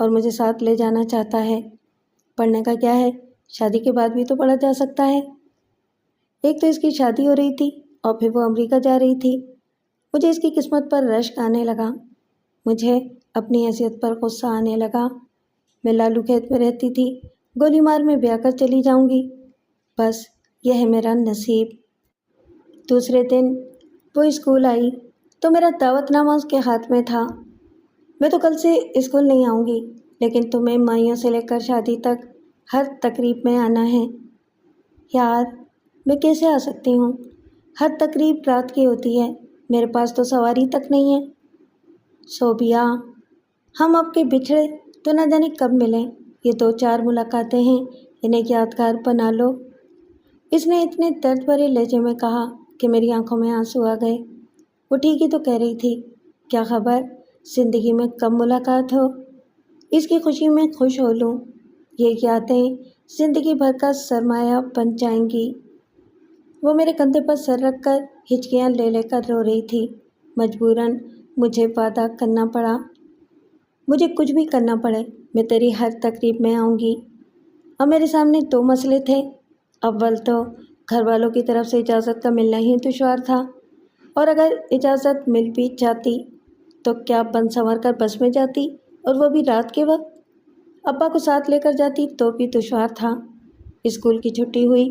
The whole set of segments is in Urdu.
اور مجھے ساتھ لے جانا چاہتا ہے۔ پڑھنے کا کیا ہے، شادی کے بعد بھی تو پڑھا جا سکتا ہے۔ ایک تو اس کی شادی ہو رہی تھی اور پھر وہ امریکہ جا رہی تھی۔ مجھے اس کی قسمت پر رشک آنے لگا، مجھے اپنی حیثیت پر غصہ آنے لگا۔ میں لالو کھیت میں رہتی تھی، گولی مار میں بیاہ کر چلی جاؤں گی، بس یہ ہے میرا نصیب۔ دوسرے دن وہ اسکول آئی تو میرا دعوت نامہ اس کے ہاتھ میں تھا۔ میں تو کل سے اسکول نہیں آؤں گی، لیکن تمہیں مائیوں سے لے کر شادی تک ہر تقریب میں آنا ہے۔ یار میں کیسے آ سکتی ہوں؟ ہر تقریب رات کی ہوتی ہے، میرے پاس تو سواری تک نہیں ہے۔ صوبیہ، ہم اب کے بچھڑے تو نہ جانے کب ملیں، یہ 2-4 ملاقاتیں ہیں، انہیں یادگار بنا لو۔ اس نے اتنے درد بھرے لہجے میں کہا کہ میری آنکھوں میں آنسو آ گئے۔ وہ ٹھیک ہی تو کہہ رہی تھی، کیا خبر زندگی میں کب ملاقات ہو، اس کی خوشی میں خوش ہو لوں۔ یہ یادیں زندگی بھر کا سرمایہ بن جائیں گی۔ وہ میرے کندھے پر سر رکھ کر ہچکیاں لے لے کر رو رہی تھی۔ مجبوراً مجھے وعدہ کرنا پڑا، مجھے کچھ بھی کرنا پڑے میں تیری ہر تقریب میں آؤں گی۔ اب میرے سامنے 2 مسئلے تھے، اول تو گھر والوں کی طرف سے اجازت کا ملنا ہی دشوار تھا، اور اگر اجازت مل بھی جاتی تو کیا بن سنور کر بس میں جاتی، اور وہ بھی رات کے وقت۔ ابا کو ساتھ لے کر جاتی تو بھی دشوار تھا۔ اسکول کی چھٹی ہوئی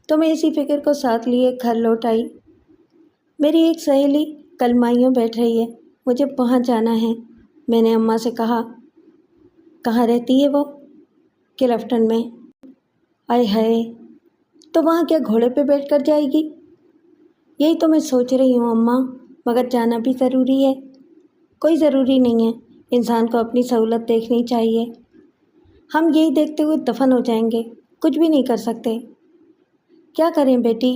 تو میں اسی فکر کو ساتھ لیے گھر لوٹ آئی۔ میری ایک سہیلی کل مائیوں بیٹھ رہی ہے، مجھے وہاں جانا ہے۔ میں نے اماں سے کہا، کہاں رہتی ہے وہ؟ کلفٹن میں۔ آئے ہائے، تو وہاں کیا گھوڑے پہ بیٹھ کر جائے گی؟ یہی تو میں سوچ رہی ہوں اماں، مگر جانا بھی ضروری ہے۔ کوئی ضروری نہیں ہے، انسان کو اپنی سہولت دیکھنی چاہیے۔ ہم یہی دیکھتے ہوئے دفن ہو جائیں گے، کچھ بھی نہیں کر سکتے۔ کیا کریں بیٹی،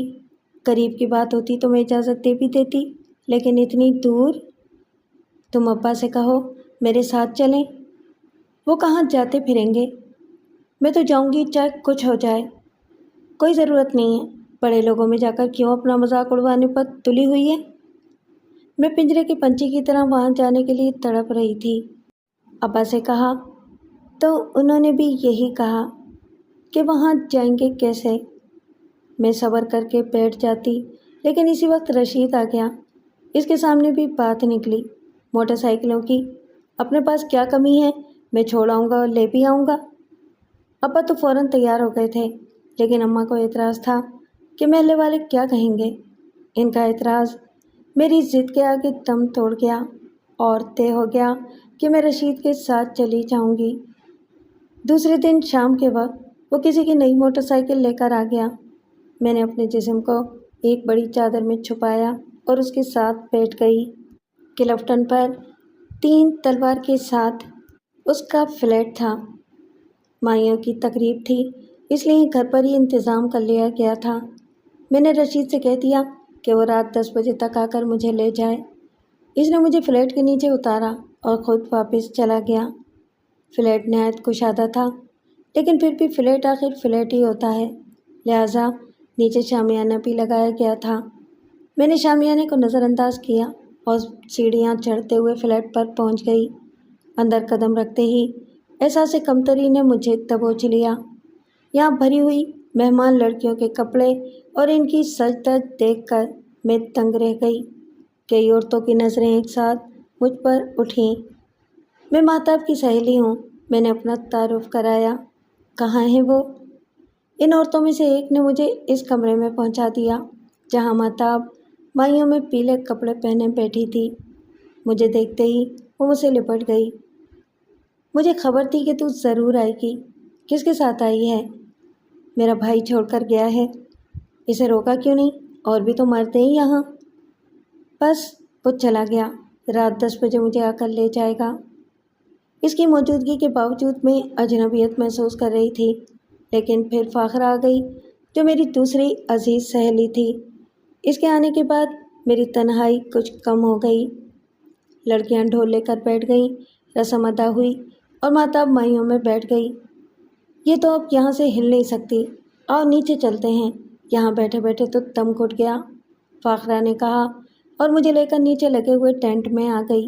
قریب کی بات ہوتی تو میں اجازت دے بھی دیتی، لیکن اتنی دور؟ تم ابا سے کہو میرے ساتھ چلیں، وہ کہاں جاتے پھریں گے، میں تو جاؤں گی چاہے کچھ ہو جائے۔ کوئی ضرورت نہیں ہے، بڑے لوگوں میں جا کر کیوں اپنا مذاق اڑوانے پر تلی ہوئی ہے؟ میں پنجرے کے پنچھی کی طرح وہاں جانے کے لیے تڑپ رہی تھی۔ ابا سے کہا تو انہوں نے بھی یہی کہا کہ وہاں جائیں گے کیسے۔ میں صبر کر کے بیٹھ جاتی، لیکن اسی وقت رشید آ گیا۔ اس کے سامنے بھی بات نکلی، موٹر سائیکلوں کی۔ اپنے پاس کیا کمی ہے، میں چھوڑ آؤں گا اور لے بھی آؤں گا۔ ابا تو فوراً تیار ہو گئے تھے، لیکن اماں کو اعتراض تھا کہ محلے والے کیا کہیں گے۔ ان کا اعتراض میری ضد کے آگے دم توڑ گیا، اور طے ہو گیا کہ میں رشید کے ساتھ چلی جاؤں گی۔ دوسرے دن شام کے وقت وہ کسی کی نئی موٹر سائیکل لے کر آ گیا۔ میں نے اپنے جسم کو ایک بڑی چادر میں چھپایا اور اس کے ساتھ بیٹھ گئی۔ کلفٹن پر 3 تلوار کے ساتھ اس کا فلیٹ تھا۔ مائیوں کی تقریب تھی، اس لیے گھر پر ہی انتظام کر لیا گیا تھا۔ میں نے رشید سے کہہ دیا کہ وہ رات 10 بجے تک آ کر مجھے لے جائے۔ اس نے مجھے فلیٹ کے نیچے اتارا اور خود واپس چلا گیا۔ فلیٹ نہایت کشادہ تھا، لیکن پھر بھی فلیٹ آخر فلیٹ ہی ہوتا ہے، لہٰذا نیچے شامیانہ بھی لگایا گیا تھا۔ میں نے شامیانے کو نظر انداز کیا اور سیڑھیاں چڑھتے ہوئے فلیٹ پر پہنچ گئی۔ اندر قدم رکھتے ہی احساس کمتری نے مجھے دبوچ لیا۔ یہاں بھری ہوئی مہمان لڑکیوں کے کپڑے اور ان کی سج دھج دیکھ کر میں دنگ رہ گئی۔ کئی عورتوں کی نظریں ایک ساتھ مجھ پر اٹھیں۔ میں مہتاب کی سہیلی ہوں، میں نے اپنا تعارف کرایا۔ کہاں ہے وہ؟ ان عورتوں میں سے ایک نے مجھے اس کمرے میں پہنچا دیا جہاں مہتاب مائیوں میں پیلے کپڑے پہنے بیٹھی تھی۔ مجھے دیکھتے ہی وہ مجھ سے لپٹ گئی۔ مجھے خبر تھی کہ تو ضرور آئے گی۔ کس کے ساتھ آئی ہے؟ میرا بھائی چھوڑ کر گیا ہے۔ اسے روکا کیوں نہیں؟ اور بھی تو مرد ہیں یہاں۔ بس وہ چلا گیا، رات 10 بجے مجھے آ کر لے جائے گا۔ اس کی موجودگی کے باوجود میں اجنبیت محسوس کر رہی تھی، لیکن پھر فاخرہ آ گئی جو میری دوسری عزیز سہیلی تھی۔ اس کے آنے کے بعد میری تنہائی کچھ کم ہو گئی۔ لڑکیاں ڈھول لے کر بیٹھ گئیں، رسم ادا ہوئی اور مہتاب مائیوں میں بیٹھ گئی۔ یہ تو اب یہاں سے ہل نہیں سکتی، آؤ نیچے چلتے ہیں، یہاں بیٹھے بیٹھے تو دم گھٹ گیا، فاخرہ نے کہا، اور مجھے لے کر نیچے لگے ہوئے ٹینٹ میں آ گئی۔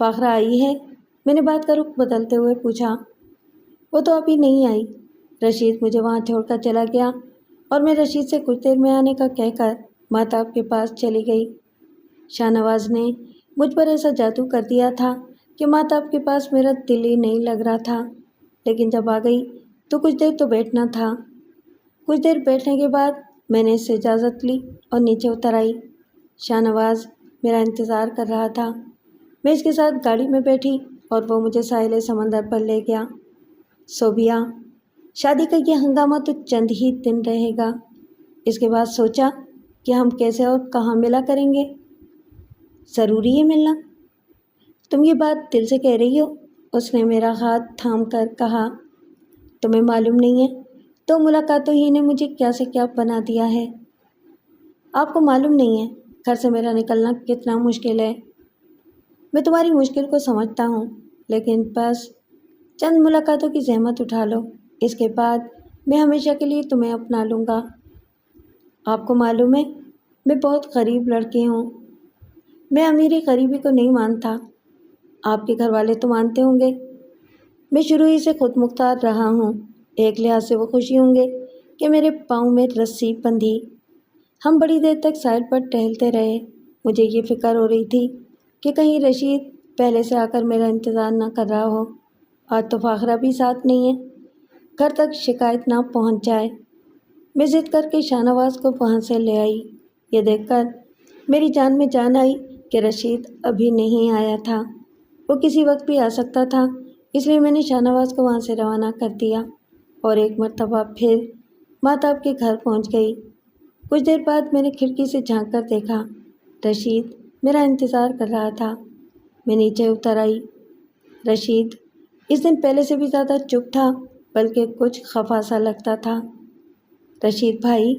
فاخرہ آئی ہے؟ میں نے بات کا رخ بدلتے ہوئے پوچھا۔ وہ تو ابھی نہیں آئی، رشید مجھے وہاں چھوڑ کر چلا گیا اور میں رشید سے کچھ دیر میں آنے کا کہہ کر مہتاب کے پاس چلی گئی۔ شاہ نواز نے مجھ پر ایسا جادو کر دیا تھا کہ مہتاب کے پاس میرا دل ہی نہیں لگ رہا تھا، لیکن جب آ گئی تو کچھ دیر تو بیٹھنا تھا۔ کچھ دیر بیٹھنے کے بعد میں نے اس سے اجازت لی اور نیچے اتر آئی۔ شاہ نواز میرا انتظار کر رہا تھا۔ میں اس کے ساتھ گاڑی میں بیٹھی اور وہ مجھے ساحل سمندر پر لے گیا۔ صوبیہ، شادی کا یہ ہنگامہ تو چند ہی دن رہے گا، اس کے بعد سوچا کہ ہم کیسے اور کہاں ملا کریں گے۔ ضروری ہے ملنا؟ تم یہ بات دل سے کہہ رہی ہو؟ اس نے میرا ہاتھ تھام کر کہا۔ تمہیں معلوم نہیں ہے تو ملاقاتوں ہی نے مجھے کیا سے کیا بنا دیا ہے۔ آپ کو معلوم نہیں ہے گھر سے میرا نکلنا کتنا مشکل ہے۔ میں تمہاری مشکل کو سمجھتا ہوں، لیکن بس چند ملاقاتوں کی زحمت اٹھا لو، اس کے بعد میں ہمیشہ کے لیے تمہیں اپنا لوں گا۔ آپ کو معلوم ہے میں بہت غریب لڑکی ہوں، میں امیری غریبی کو نہیں مانتا۔ آپ کے گھر والے تو مانتے ہوں گے۔ میں شروع ہی سے خود مختار رہا ہوں، ایک لحاظ سے وہ خوشی ہوں گے کہ میرے پاؤں میں رسی بندھی۔ ہم بڑی دیر تک ساحل پر ٹہلتے رہے۔ مجھے یہ فکر ہو رہی تھی کہ کہیں رشید پہلے سے آ کر میرا انتظار نہ کر رہا ہو، آج تو فاخرہ بھی ساتھ نہیں ہے، گھر تک شکایت نہ پہنچ جائے۔ میں ضد کر کے شاہ نواز کو وہاں سے لے آئی۔ یہ دیکھ کر میری جان میں جان آئی کہ رشید ابھی نہیں آیا تھا، وہ کسی وقت بھی آ سکتا تھا، اس لیے میں نے شاہ نواز کو وہاں سے روانہ کر دیا اور ایک مرتبہ پھر مہتاب کے گھر پہنچ گئی۔ کچھ دیر بعد میں نے کھڑکی سے جھانک کر دیکھا، رشید میرا انتظار کر رہا تھا۔ میں نیچے اتر آئی۔ رشید اس دن پہلے سے بھی زیادہ چپ تھا، بلکہ کچھ خفا سا لگتا تھا۔ رشید بھائی،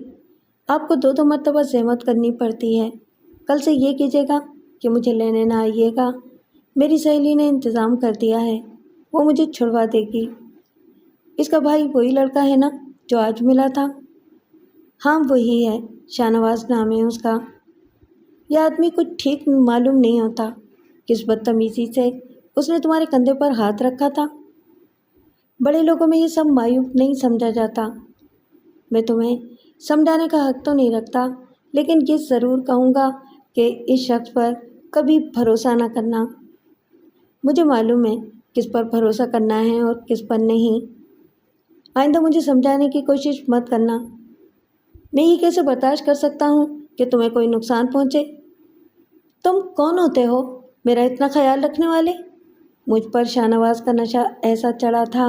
آپ کو دو مرتبہ زحمت کرنی پڑتی ہے، کل سے یہ کیجیے گا کہ مجھے لینے نہ آئیے گا، میری سہیلی نے انتظام کر دیا ہے، وہ مجھے چھڑوا دے گی۔ اس کا بھائی وہی لڑکا ہے نا جو آج ملا تھا؟ ہاں وہی ہے، شاہ نواز نام ہے اس کا۔ یہ آدمی کچھ ٹھیک معلوم نہیں ہوتا، کس بدتمیزی سے اس نے تمہارے کندھے پر ہاتھ رکھا تھا۔ بڑے لوگوں میں یہ سب معیوب نہیں سمجھا جاتا۔ میں تمہیں سمجھانے کا حق تو نہیں رکھتا، لیکن یہ ضرور کہوں گا کہ اس شخص پر کبھی بھروسہ نہ کرنا۔ مجھے معلوم ہے کس پر بھروسہ کرنا ہے اور کس پر نہیں۔ آئندہ مجھے سمجھانے کی کوشش مت کرنا۔ میں یہ کیسے برداشت کر سکتا ہوں کہ تمہیں کوئی نقصان پہنچے؟ تم کون ہوتے ہو میرا اتنا خیال رکھنے والے؟ مجھ پر شاہ نواز کا نشہ ایسا چڑھا تھا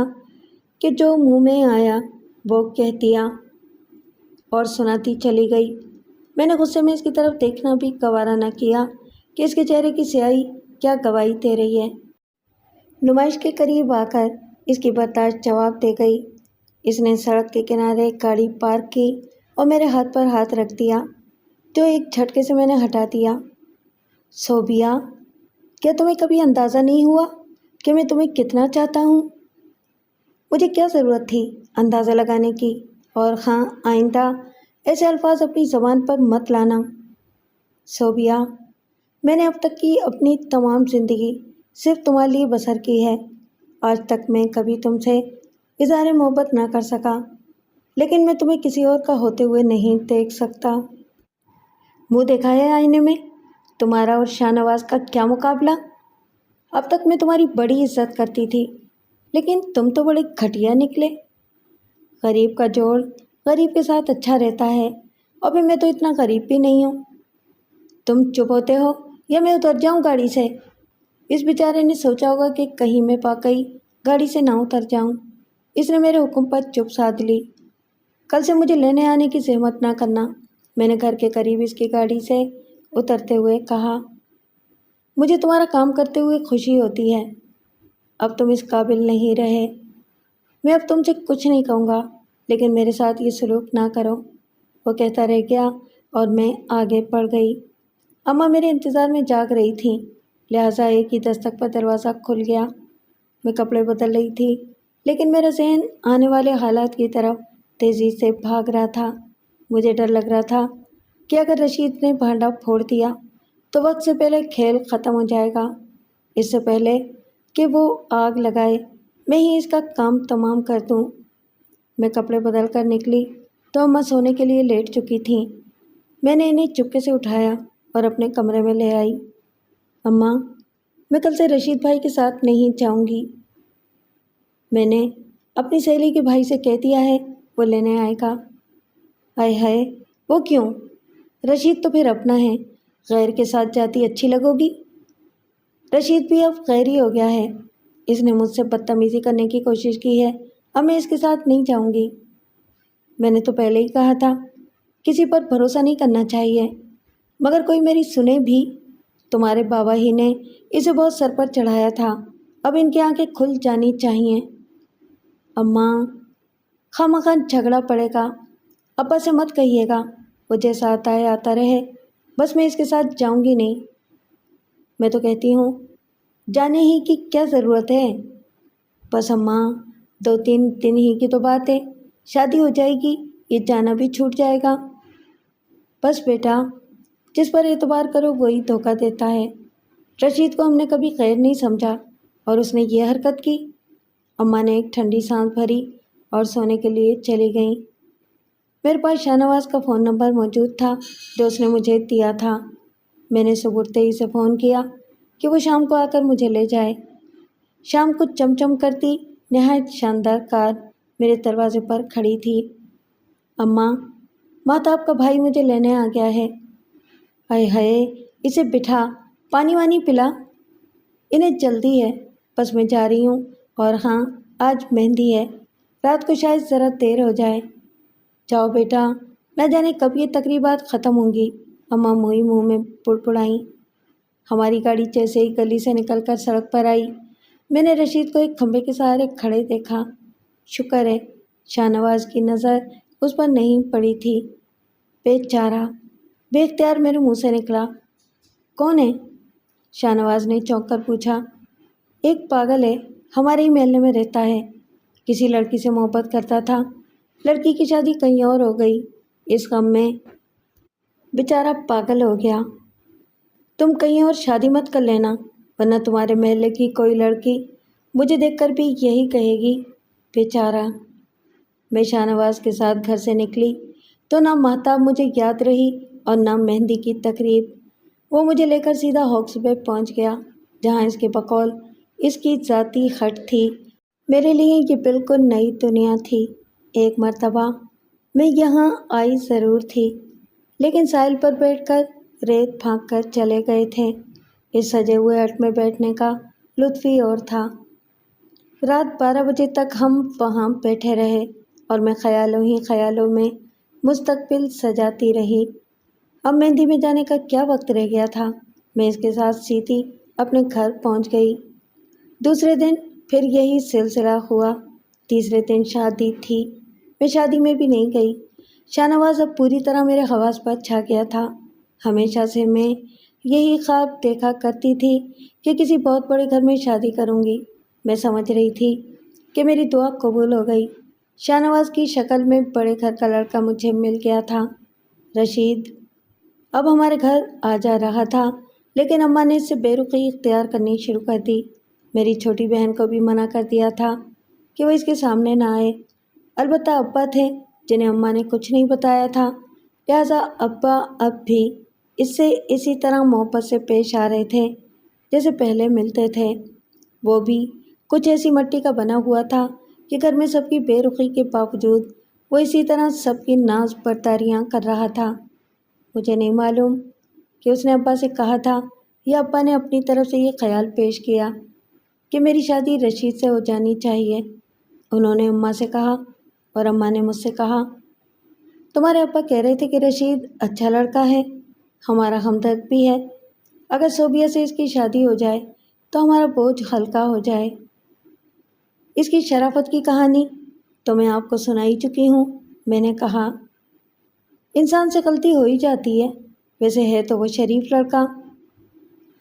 کہ جو منہ میں آیا وہ کہہ دیا اور سناتی چلی گئی۔ میں نے غصے میں اس کی طرف دیکھنا بھی گوارا نہ کیا کہ اس کے چہرے کی سیاہی کیا گواہی دے رہی ہے۔ نمائش کے قریب آ کر اس کی برداشت جواب دے گئی۔ اس نے سڑک کے کنارے گاڑی پارک کی اور میرے ہاتھ پر ہاتھ رکھ دیا، جو ایک جھٹکے سے میں نے ہٹا دیا۔ صوبیہ، کیا تمہیں کبھی اندازہ نہیں ہوا کہ میں تمہیں کتنا چاہتا ہوں؟ مجھے کیا ضرورت تھی اندازہ لگانے کی، اور ہاں آئندہ ایسے الفاظ اپنی زبان پر مت لانا۔ صوبیہ، میں نے اب تک کی اپنی تمام زندگی صرف تمہارے لیے بسر کی ہے۔ آج تک میں کبھی تم سے اظہار محبت نہ کر سکا، لیکن میں تمہیں کسی اور کا ہوتے ہوئے نہیں دیکھ سکتا۔ منہ دیکھا ہے آئینے میں؟ تمہارا اور شاہ نواز کا کیا مقابلہ؟ اب تک میں تمہاری بڑی عزت کرتی تھی، لیکن تم تو بڑے گھٹیا نکلے۔ غریب کا جوڑ غریب کے ساتھ اچھا رہتا ہے، اور پھر میں تو اتنا غریب بھی نہیں ہوں۔ تم چپ ہوتے ہو یا میں اتر جاؤں گاڑی سے؟ اس بیچارے نے سوچا ہوگا کہ کہیں میں واقعی گاڑی سے نہ اتر جاؤں، اس نے میرے حکم پر چپ سادھ لی۔ کل سے مجھے لینے آنے کی زحمت نہ کرنا، میں نے گھر کے قریب اس کی گاڑی سے اترتے ہوئے کہا۔ مجھے تمہارا کام کرتے ہوئے خوشی ہوتی ہے، اب تم اس قابل نہیں رہے۔ میں اب تم سے کچھ نہیں کہوں گا، لیکن میرے ساتھ یہ سلوک نہ کرو۔ وہ کہتا رہ گیا اور میں آگے بڑھ گئی۔ اماں میرے انتظار میں جاگ رہی تھیں، لہٰذا ایک ہی دستک پر دروازہ کھل گیا۔ میں کپڑے بدل رہی تھی، لیکن میرا ذہن آنے والے حالات کی طرف تیزی سے بھاگ رہا تھا۔ مجھے ڈر لگ رہا تھا کہ اگر رشید نے بھانڈا پھوڑ دیا تو وقت سے پہلے کھیل ختم ہو جائے گا، اس سے پہلے کہ وہ آگ لگائے میں ہی اس کا کام تمام کر دوں۔ میں کپڑے بدل کر نکلی تو اماں سونے کے لیے لیٹ چکی تھیں۔ میں نے انہیں چپکے سے اٹھایا اور اپنے کمرے میں لے آئی۔ اماں، میں کل سے رشید بھائی کے ساتھ نہیں جاؤں گی۔ میں نے اپنی سہیلی کے بھائی سے کہہ دیا ہے، وہ لینے آئے گا۔ ہائے ہائے، وہ کیوں؟ رشید تو پھر اپنا ہے، غیر کے ساتھ جاتی اچھی لگو گی۔ رشید بھی اب غیر ہی ہو گیا ہے، اس نے مجھ سے بدتمیزی کرنے کی کوشش کی ہے، اب میں اس کے ساتھ نہیں جاؤں گی۔ میں نے تو پہلے ہی کہا تھا، کسی پر بھروسہ نہیں کرنا چاہیے، مگر کوئی میری سنے بھی؟ تمہارے بابا ہی نے اسے بہت سر پر چڑھایا تھا، اب ان کی آنکھیں کھل جانی چاہیے۔ اماں، خواہ جھگڑا پڑے گا، ابا سے مت کہیے گا، وہ جیسا آتا ہے آتا رہے، بس میں اس کے ساتھ جاؤں گی نہیں۔ میں تو کہتی ہوں، جانے ہی کی کیا ضرورت ہے؟ بس اماں، 2-3 دن ہی کی تو بات ہے، شادی ہو جائے گی، یہ جانا بھی چھوٹ جائے گا۔ بس بیٹا، جس پر اعتبار کرو وہی دھوکہ دیتا ہے۔ رشید کو ہم نے کبھی غیر نہیں سمجھا اور اس نے یہ حرکت کی۔ اماں نے ایک ٹھنڈی سانس بھری اور سونے کے لیے چلی گئیں۔ میرے پاس شاہ نواز کا فون نمبر موجود تھا جو اس نے مجھے دیا تھا۔ میں نے صبح اٹھتے ہی سے فون کیا کہ وہ شام کو آ کر مجھے لے جائے۔ شام کو چمچم کرتی نہایت شاندار کار میرے دروازے پر کھڑی تھی۔ اماں، مہتاب کا بھائی مجھے لینے آ گیا ہے۔ ہائے ہائے، اسے بٹھا، پانی وانی پلا، انہیں جلدی ہے، بس میں جا رہی ہوں، اور ہاں، آج مہندی ہے، رات کو شاید ذرا دیر ہو جائے۔ جاؤ بیٹا، نہ جانے کب یہ تقریبات ختم ہوں گی، اماں منہ میں پڑپڑائیں۔ ہماری گاڑی جیسے ہی گلی سے نکل کر سڑک پر آئی، میں نے رشید کو ایک کھمبے کے سہارے کھڑے دیکھا۔ شکر ہے شاہ نواز کی نظر اس پر نہیں پڑی تھی۔ بیچارہ، بے اختیار میرے منہ سے نکلا۔ کون ہے؟ شاہ نواز نے چونک کر پوچھا۔ ایک پاگل ہے، ہمارے ہی محلے میں رہتا ہے، کسی لڑکی سے محبت کرتا تھا، لڑکی کی شادی کہیں اور ہو گئی، اس غم میں بیچارہ پاگل ہو گیا۔ تم کہیں اور شادی مت کر لینا، ورنہ تمہارے محلے کی کوئی لڑکی مجھے دیکھ کر بھی یہی کہے گی، بیچارہ۔ میں شاہ نواز کے ساتھ گھر سے نکلی تو نہ مہتاب مجھے یاد رہی اور نہ مہندی کی تقریب۔ وہ مجھے لے کر سیدھا ہاکس بے پہنچ گیا، جہاں اس کے بقول اس کی ذاتی ہٹ تھی۔ میرے لیے یہ بالکل نئی دنیا تھی۔ ایک مرتبہ میں یہاں آئی ضرور تھی، لیکن ساحل پر بیٹھ کر ریت پھانک کر چلے گئے تھے۔ اس سجے ہوئے ہٹ میں بیٹھنے کا لطف ہی اور تھا۔ رات 12 بجے تک ہم وہاں بیٹھے رہے اور میں خیالوں ہی خیالوں میں مستقبل سجاتی رہی۔ اب مہندی میں جانے کا کیا وقت رہ گیا تھا، میں اس کے ساتھ سیدھی اپنے گھر پہنچ گئی۔ دوسرے دن پھر یہی سلسلہ ہوا۔ تیسرے دن شادی تھی، میں شادی میں بھی نہیں گئی۔ شاہ نواز اب پوری طرح میرے حواس پر چھا گیا تھا۔ ہمیشہ سے میں یہی خواب دیکھا کرتی تھی کہ کسی بہت بڑے گھر میں شادی کروں گی۔ میں سمجھ رہی تھی کہ میری دعا قبول ہو گئی۔ شاہ نواز کی شکل میں بڑے گھر کا لڑکا مجھے مل گیا تھا، رشید۔ اب ہمارے گھر آ جا رہا تھا، لیکن اماں نے اس سے بے رخی اختیار کرنی شروع کر دی۔ میری چھوٹی بہن کو بھی منع کر دیا تھا کہ وہ اس کے سامنے نہ آئے۔ البتہ ابا تھے جنہیں اماں نے کچھ نہیں بتایا تھا، لہٰذا ابا اب بھی اس سے اسی طرح محبت سے پیش آ رہے تھے جیسے پہلے ملتے تھے۔ وہ بھی کچھ ایسی مٹی کا بنا ہوا تھا کہ گھر میں سب کی بے رخی کے باوجود وہ اسی طرح سب کی ناز برداریاں کر رہا تھا۔ مجھے نہیں معلوم کہ اس نے ابا سے کہا تھا یا ابا نے اپنی طرف سے یہ خیال پیش کیا کہ میری شادی رشید سے ہو جانی چاہیے۔ انہوں نے اماں سے کہا اور اماں نے مجھ سے کہا، تمہارے ابا کہہ رہے تھے کہ رشید اچھا لڑکا ہے، ہمارا ہمدرد بھی ہے، اگر صوبیہ سے اس کی شادی ہو جائے تو ہمارا بوجھ ہلکا ہو جائے۔ اس کی شرافت کی کہانی تو میں آپ کو سنا ہی چکی ہوں، میں نے کہا۔ انسان سے غلطی ہو ہی جاتی ہے، ویسے ہے تو وہ شریف لڑکا۔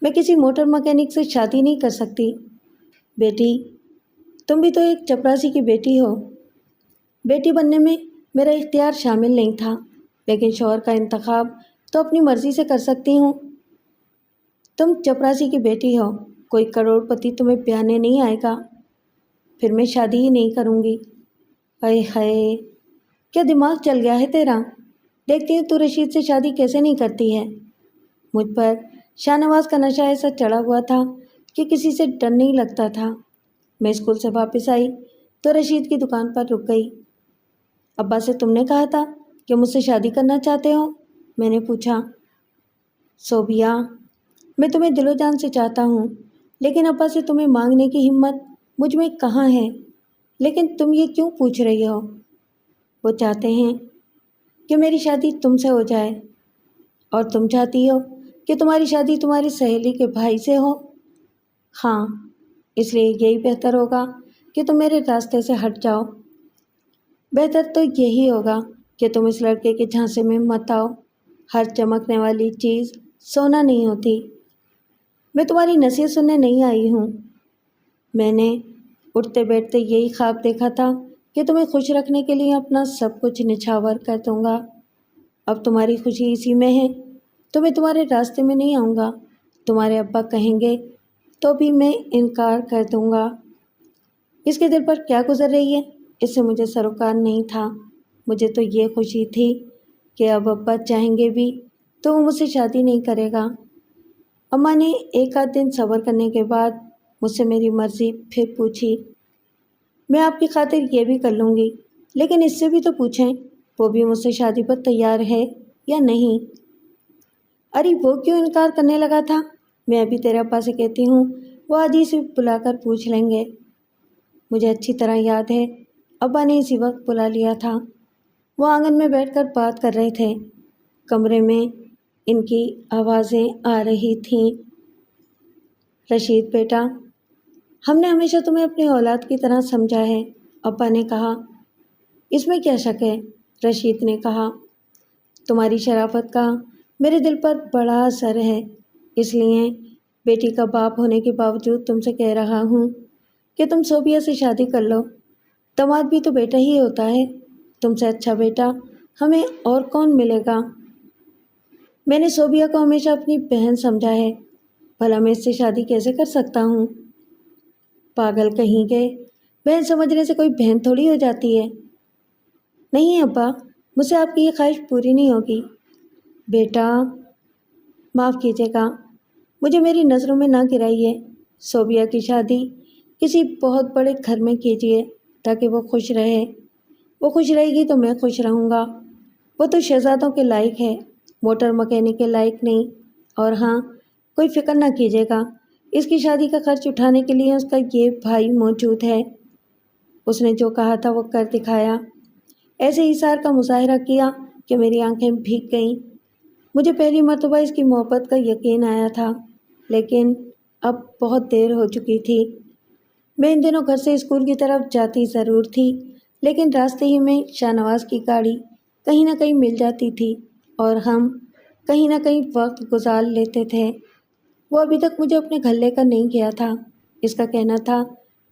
میں کسی موٹر مکینک سے شادی نہیں کر سکتی۔ بیٹی، تم بھی تو ایک چپراسی کی بیٹی ہو۔ بیٹی بننے میں میرا اختیار شامل نہیں تھا، لیکن شوہر کا انتخاب تو اپنی مرضی سے کر سکتی ہوں۔ تم چپراسی کی بیٹی ہو، کوئی کروڑپتی تمہیں بیانے نہیں آئے گا، پھر میں شادی ہی نہیں کروں گی۔ اے ہائے، کیا دماغ چل گیا ہے تیرا؟ دیکھتی ہوں تو رشید سے شادی کیسے نہیں کرتی ہے۔ مجھ پر شاہ نواز کا نشہ ایسا چڑھا ہوا تھا کہ کسی سے ڈر نہیں لگتا تھا۔ میں اسکول سے واپس آئی تو رشید کی دکان پر رک گئی۔ ابا سے تم نے کہا تھا کہ مجھ سے شادی کرنا چاہتے ہو؟ میں نے پوچھا۔ صوبیہ، میں تمہیں دل و جان سے چاہتا ہوں، لیکن ابا سے تمہیں مانگنے کی ہمت مجھ میں کہاں ہے؟ لیکن تم یہ کیوں پوچھ رہی ہو؟ وہ چاہتے ہیں کہ میری شادی تم سے ہو جائے، اور تم چاہتی ہو کہ تمہاری شادی تمہاری سہیلی کے بھائی سے ہو۔ ہاں، اس لیے یہی بہتر ہوگا کہ تم میرے راستے سے ہٹ جاؤ۔ بہتر تو یہی ہوگا کہ تم اس لڑکے کے جھانسے میں مت آؤ۔ ہر چمکنے والی چیز سونا نہیں ہوتی۔ میں تمہاری نصیحت سننے نہیں آئی ہوں۔ میں نے اٹھتے بیٹھتے یہی خواب دیکھا تھا کہ تمہیں خوش رکھنے کے لیے اپنا سب کچھ نچھاور کر دوں گا۔ اب تمہاری خوشی اسی میں ہے تو میں تمہارے راستے میں نہیں آؤں گا۔ تمہارے ابا کہیں گے تو بھی میں انکار کر دوں گا۔ اس کے دل پر کیا گزر رہی ہے اس سے مجھے سروکار نہیں تھا۔ مجھے تو یہ خوشی تھی کہ اب ابا چاہیں گے بھی تو وہ مجھ سے شادی نہیں کرے گا۔ اماں نے ایک آدھ دن صبر کرنے کے بعد مجھ سے میری مرضی پھر پوچھی۔ میں آپ کی خاطر یہ بھی کر لوں گی، لیکن اس سے بھی تو پوچھیں وہ بھی مجھ سے شادی پر تیار ہے یا نہیں۔ ارے وہ کیوں انکار کرنے لگا تھا؟ میں ابھی تیرے ابا سے کہتی ہوں، وہ آج ہی سے بلا کر پوچھ لیں گے۔ مجھے اچھی طرح یاد ہے ابا نے اسی وقت بلا لیا تھا۔ وہ آنگن میں بیٹھ کر بات کر رہے تھے۔ کمرے میں ان کی آوازیں آ رہی تھیں۔ رشید بیٹا، ہم نے ہمیشہ تمہیں اپنی اولاد کی طرح سمجھا ہے، ابا نے کہا۔ اس میں کیا شک ہے؟ رشید نے کہا۔ تمہاری شرافت کا میرے دل پر بڑا اثر ہے، اس لیے بیٹی کا باپ ہونے کے باوجود تم سے کہہ رہا ہوں کہ تم صوبیہ سے شادی کر لو۔ داماد بھی تو بیٹا ہی ہوتا ہے، تم سے اچھا بیٹا ہمیں اور کون ملے گا؟ میں نے صوبیہ کو ہمیشہ اپنی بہن سمجھا ہے، بھلا میں اس سے شادی کیسے کر سکتا ہوں؟ پاگل کہیں گے، بہن سمجھنے سے کوئی بہن تھوڑی ہو جاتی ہے۔ نہیں ابا، مجھ سے آپ کی یہ خواہش پوری نہیں ہوگی۔ بیٹا، معاف کیجیے گا، مجھے میری نظروں میں نہ گرائیے۔ صوبیہ کی شادی کسی بہت بڑے گھر میں کیجیے تاکہ وہ خوش رہے۔ وہ خوش رہے گی تو میں خوش رہوں گا۔ وہ تو شہزادوں کے لائق ہے، موٹر مکینک کے لائق نہیں۔ اور ہاں، کوئی فکر نہ کیجیے گا، اس کی شادی کا خرچ اٹھانے کے لیے اس کا یہ بھائی موجود ہے۔ اس نے جو کہا تھا وہ کر دکھایا، ایسے ایثار کا مظاہرہ کیا کہ میری آنکھیں بھیگ گئیں۔ مجھے پہلی مرتبہ اس کی محبت کا یقین آیا تھا، لیکن اب بہت دیر ہو چکی تھی۔ میں ان دنوں گھر سے اسکول کی طرف جاتی ضرور تھی، لیکن راستے ہی میں شاہ نواز کی گاڑی کہیں نہ کہیں مل جاتی تھی اور ہم کہیں نہ کہیں وقت گزار لیتے تھے۔ وہ ابھی تک مجھے اپنے گھر لے کر نہیں گیا تھا۔ اس کا کہنا تھا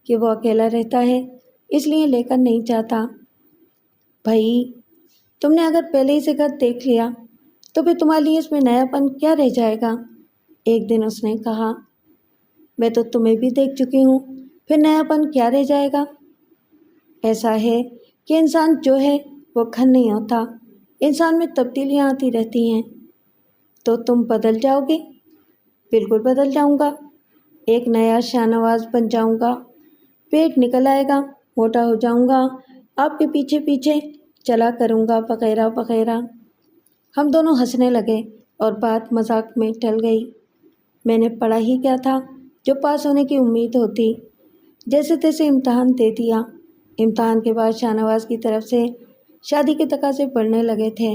کہ وہ اکیلا رہتا ہے، اس لیے لے کر نہیں جاتا۔ بھائی، تم نے اگر پہلے ہی سے گھر دیکھ لیا تو پھر تمہارے لیے اس میں نیا پن کیا رہ جائے گا؟ ایک دن اس نے کہا۔ میں تو تمہیں بھی دیکھ چکی ہوں، پھر نیا پن کیا رہ جائے گا؟ ایسا ہے کہ انسان جو ہے وہ گھر نہیں ہوتا، انسان میں تبدیلیاں آتی رہتی ہیں۔ تو تم بدل جاؤ گے؟ بالکل بدل جاؤں گا، ایک نیا شاہ نواز بن جاؤں گا، پیٹ نکل آئے گا، موٹا ہو جاؤں گا، آپ کے پیچھے پیچھے چلا کروں گا، وغیرہ وغیرہ۔ ہم دونوں ہنسنے لگے اور بات مذاق میں ٹل گئی۔ میں نے پڑھا ہی کیا تھا جو پاس ہونے کی امید ہوتی۔ جیسے تیسے امتحان دے دیا۔ امتحان کے بعد شاہ نواز کی طرف سے شادی کے تقاضے بڑھنے لگے تھے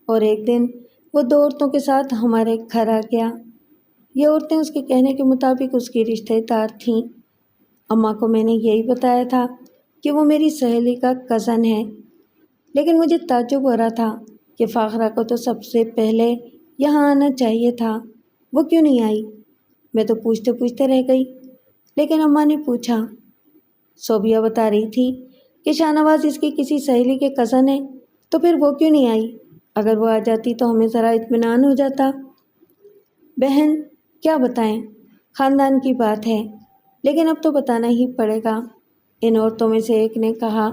اور ایک دن وہ 2 عورتوں کے ساتھ ہمارے گھر آ گیا۔ یہ عورتیں اس کے کہنے کے مطابق اس کی رشتہ دار تھیں۔ اماں کو میں نے یہی بتایا تھا کہ وہ میری سہیلی کا کزن ہے، لیکن مجھے تعجب ہو رہا تھا کہ فاخرہ کو تو سب سے پہلے یہاں آنا چاہیے تھا، وہ کیوں نہیں آئی؟ میں تو پوچھتے پوچھتے رہ گئی، لیکن اماں نے پوچھا۔ صوبیہ بتا رہی تھی کہ شاہ نواز اس کی کسی سہیلی کے کزن ہے، تو پھر وہ کیوں نہیں آئی؟ اگر وہ آ جاتی تو ہمیں ذرا اطمینان ہو جاتا۔ بہن، کیا بتائیں، خاندان کی بات ہے، لیکن اب تو بتانا ہی پڑے گا۔ ان عورتوں میں سے ایک نے کہا۔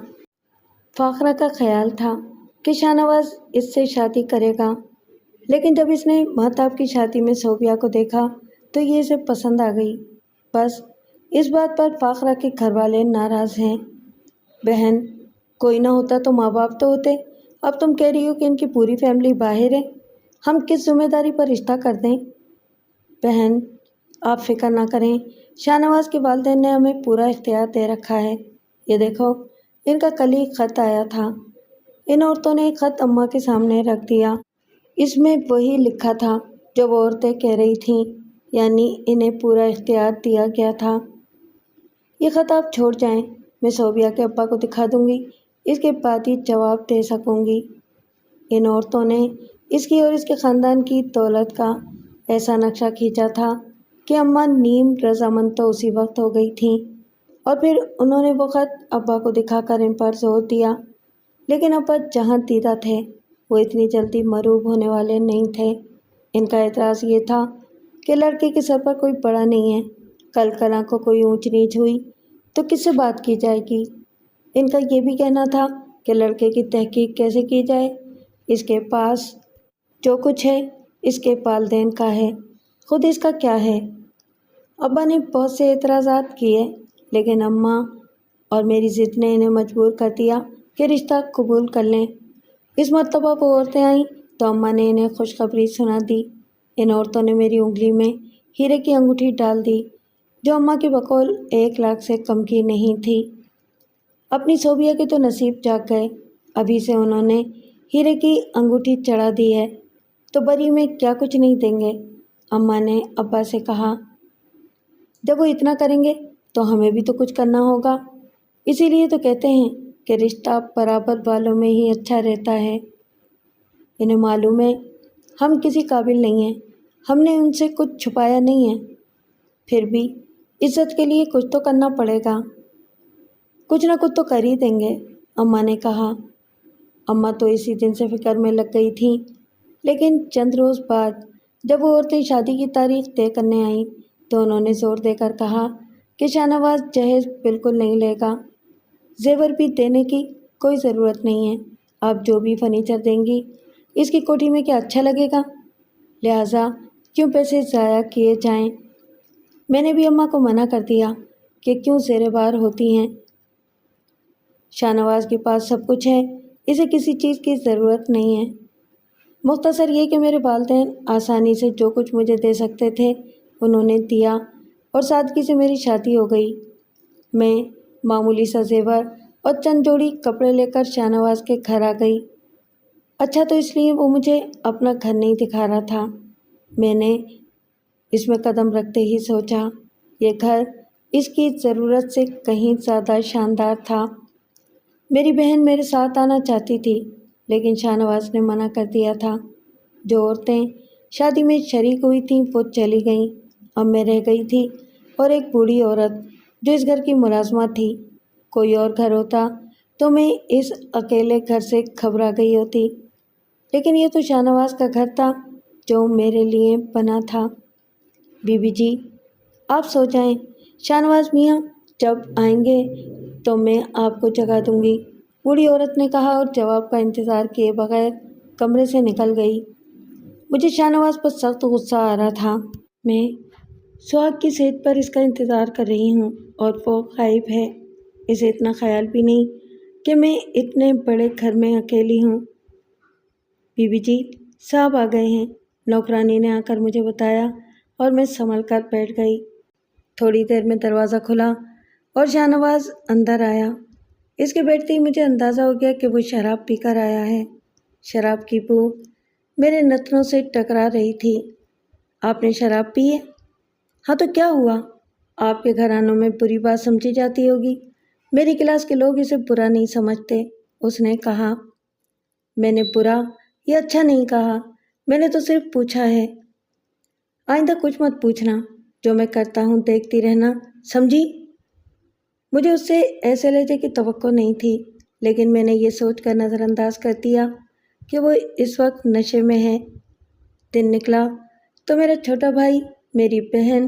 فاخرہ کا خیال تھا کہ شاہ نواز اس سے شادی کرے گا، لیکن جب اس نے مہتاب کی شادی میں صوبیہ کو دیکھا تو یہ اسے پسند آ گئی۔ بس اس بات پر فاخرہ کے گھر والے ناراض ہیں۔ بہن، کوئی نہ ہوتا تو ماں باپ تو ہوتے، اب تم کہہ رہی ہو کہ ان کی پوری فیملی باہر ہے، ہم کس ذمہ داری پر رشتہ کر دیں؟ بہن، آپ فکر نہ کریں، شاہ نواز کے والدین نے ہمیں پورا اختیار دے رکھا ہے۔ یہ دیکھو، ان کا کل ہی خط آیا تھا۔ ان عورتوں نے ایک خط اماں کے سامنے رکھ دیا۔ اس میں وہی لکھا تھا جو وہ عورتیں کہہ رہی تھیں، یعنی انہیں پورا اختیار دیا گیا تھا۔ یہ خط آپ چھوڑ جائیں، میں صوبیہ کے ابا کو دکھا دوں گی، اس کے بعد ہی جواب دے سکوں گی۔ ان عورتوں نے اس کی اور اس کے خاندان کی دولت کا ایسا نقشہ کھینچا تھا کہ اماں نیم رضامند تو اسی وقت ہو گئی تھیں، اور پھر انہوں نے وہ خط ابا کو دکھا کر ان پر زور دیا۔ لیکن ابا جہاں دیدہ تھے، وہ اتنی جلدی مغلوب ہونے والے نہیں تھے۔ ان کا اعتراض یہ تھا کہ لڑکے کے سر پر کوئی بڑا نہیں ہے، کل کلاں کو کوئی اونچ نیچ ہوئی تو کس سے بات کی جائے گی؟ ان کا یہ بھی کہنا تھا کہ لڑکے کی تحقیق کیسے کی جائے، اس کے پاس جو کچھ ہے اس کے والدین کا ہے، خود اس کا کیا ہے؟ ابا نے بہت سے اعتراضات کیے، لیکن اماں اور میری ضد نے انہیں مجبور کر دیا کہ رشتہ قبول کر لیں۔ اس مرتبہ وہ عورتیں آئیں تو اماں نے انہیں خوشخبری سنا دی۔ ان عورتوں نے میری انگلی میں ہیرے کی انگوٹھی ڈال دی، جو اماں کی بقول 1 لاکھ سے کم کی نہیں تھی۔ اپنی صوبیہ کے تو نصیب جاگ گئے، ابھی سے انہوں نے ہیرے کی انگوٹھی چڑھا دی ہے تو بری میں کیا کچھ نہیں دیں گے؟ اماں نے ابا سے کہا۔ جب وہ اتنا کریں گے تو ہمیں بھی تو کچھ کرنا ہوگا، اسی لیے تو کہتے ہیں کہ رشتہ برابر والوں میں ہی اچھا رہتا ہے۔ انہیں معلوم ہے ہم کسی قابل نہیں ہیں، ہم نے ان سے کچھ چھپایا نہیں ہے، پھر بھی عزت کے لیے کچھ تو کرنا پڑے گا، کچھ نہ کچھ تو کر ہی دیں گے، اماں نے کہا۔ اماں تو اسی دن سے فکر میں لگ گئی تھیں، لیکن چند روز بعد جب وہ عورتیں شادی کی تاریخ طے کرنے آئیں تو انہوں نے زور دے کر کہا کہ شاہ نواز جہیز بالکل نہیں لے گا، زیور بھی دینے کی کوئی ضرورت نہیں ہے، آپ جو بھی فرنیچر دیں گی اس کی کوٹھی میں کیا اچھا لگے گا، لہٰذا کیوں پیسے ضائع کیے جائیں۔ میں نے بھی اماں کو منع کر دیا کہ کیوں زیر بار ہوتی ہیں، شاہ نواز کے پاس سب کچھ ہے، اسے کسی چیز کی ضرورت نہیں ہے۔ مختصر یہ کہ میرے والدین آسانی سے جو کچھ مجھے دے سکتے تھے انہوں نے دیا، اور سادگی سے میری شادی ہو گئی۔ میں معمولی سا زیور اور چند جوڑی کپڑے لے کر شاہ نواز کے گھر آ گئی۔ اچھا تو اس لیے وہ مجھے اپنا گھر نہیں دکھا رہا تھا۔ میں نے اس میں قدم رکھتے ہی سوچا، یہ گھر اس کی ضرورت سے کہیں زیادہ شاندار تھا۔ میری بہن میرے ساتھ آنا چاہتی تھی، لیکن شاہ نواز نے منع کر دیا تھا۔ جو عورتیں شادی میں شریک ہوئی تھیں وہ چلی گئیں، اب میں رہ گئی تھی اور ایک بوڑھی عورت جو اس گھر کی ملازمہ تھی۔ کوئی اور گھر ہوتا تو میں اس اکیلے گھر سے گھبرا گئی ہوتی، لیکن یہ تو شاہ نواز کا گھر تھا جو میرے لیے بنا تھا۔ بی بی جی، آپ سو جائیں، شاہ نواز میاں جب آئیں گے تو میں آپ کو جگا دوں گی، بوڑھی عورت نے کہا، اور جواب کا انتظار کیے بغیر کمرے سے نکل گئی۔ مجھے شاہ نواز پر سخت غصہ آ رہا تھا۔ میں سہاگ کی صحت پر اس کا انتظار کر رہی ہوں اور وہ غائب ہے، اسے اتنا خیال بھی نہیں کہ میں اتنے بڑے گھر میں اکیلی ہوں۔ بی بی جی، صاحب آ گئے ہیں، نوکرانی نے آ کر مجھے بتایا، اور میں سنبھل کر بیٹھ گئی۔ تھوڑی دیر میں دروازہ کھلا اور شاہ نواز اندر آیا۔ اس کے بیٹھتے ہی مجھے اندازہ ہو گیا کہ وہ شراب پی کر آیا ہے۔ شراب کی بو میرے نتنوں سے ٹکرا رہی تھی۔ آپ نے شراب پی ہے؟ ہاں تو کیا ہوا؟ آپ کے گھرانوں میں بری بات سمجھی جاتی ہوگی، میری کلاس کے لوگ اسے برا نہیں سمجھتے، اس نے کہا۔ میں نے برا یا اچھا نہیں کہا، میں نے تو صرف پوچھا ہے۔ آئندہ کچھ مت پوچھنا، جو میں کرتا ہوں دیکھتی رہنا، سمجھی؟ مجھے اس سے ایسے لہجے کی توقع نہیں تھی، لیکن میں نے یہ سوچ کر نظر انداز کر دیا کہ وہ اس وقت نشے میں ہے۔ دن نکلا تو میرا چھوٹا بھائی، میری بہن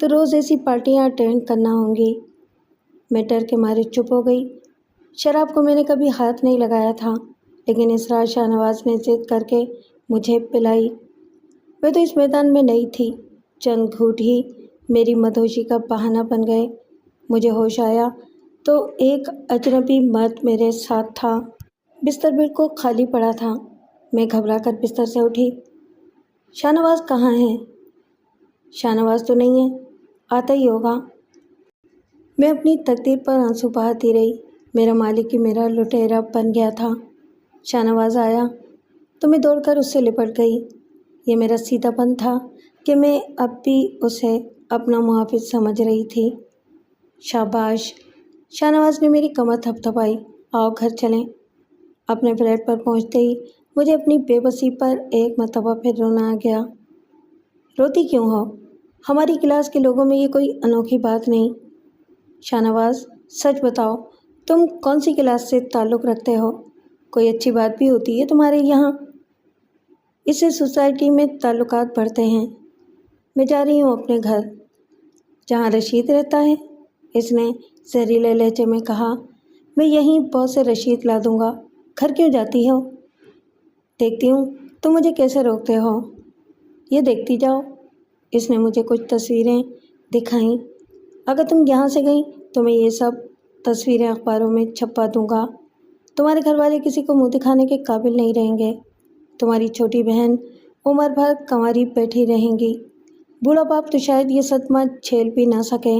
تو روز ایسی پارٹیاں اٹینڈ کرنا ہوں گی۔ میں ڈر کے مارے چپ ہو گئی۔ شراب کو میں نے کبھی ہاتھ نہیں لگایا تھا، لیکن اس رات شاہ نواز نے ضد کر کے مجھے پلائی۔ میں تو اس میدان میں نہیں تھی، چند گھونٹ ہی میری مدہوشی کا بہانہ بن گئے۔ مجھے ہوش آیا تو ایک اجنبی مرد میرے ساتھ تھا۔ بستر بالکل خالی پڑا تھا۔ میں گھبرا کر بستر سے اٹھی۔ شاہ نواز کہاں ہے؟ شاہ نواز تو نہیں ہے، آتا ہی ہوگا۔ میں اپنی تقدیر پر آنسو بہاتی رہی۔ میرا مالک ہی میرا لٹیرا بن گیا تھا۔ شاہ نواز آیا تو میں دوڑ کر اس سے لپٹ گئی۔ یہ میرا سیدھا پن تھا کہ میں اب بھی اسے اپنا محافظ سمجھ رہی تھی۔ شاباش! شاہ نواز نے میری کمر تھپتھپائی۔ آؤ گھر چلیں۔ اپنے فلیٹ پر پہنچتے ہی مجھے اپنی بے بسی پر ایک مرتبہ پھر رونا آ گیا۔ روتی کیوں ہو؟ ہماری کلاس کے لوگوں میں یہ کوئی انوکھی بات نہیں۔ شاہ نواز، سچ بتاؤ، تم کون سی کلاس سے تعلق رکھتے ہو؟ کوئی اچھی بات بھی ہوتی ہے تمہارے یہاں؟ اس سے سوسائٹی میں تعلقات بڑھتے ہیں۔ میں جا رہی ہوں اپنے گھر، جہاں رشید رہتا ہے، اس نے زہریلے لہجے میں کہا۔ میں یہیں بہت سے رشید لا دوں گا۔ گھر کیوں جاتی ہو؟ دیکھتی ہوں تم مجھے کیسے روکتے ہو۔ یہ دیکھتی جاؤ۔ اس نے مجھے کچھ تصویریں دکھائیں۔ اگر تم یہاں سے گئیں تو میں یہ سب تصویریں اخباروں میں چھپا دوں گا۔ تمہارے گھر والے کسی کو منہ دکھانے کے قابل نہیں رہیں گے۔ تمہاری چھوٹی بہن عمر بھر کنواری بیٹھی رہیں گی۔ بوڑھا باپ تو شاید یہ صدمہ جھیل بھی نہ سکے۔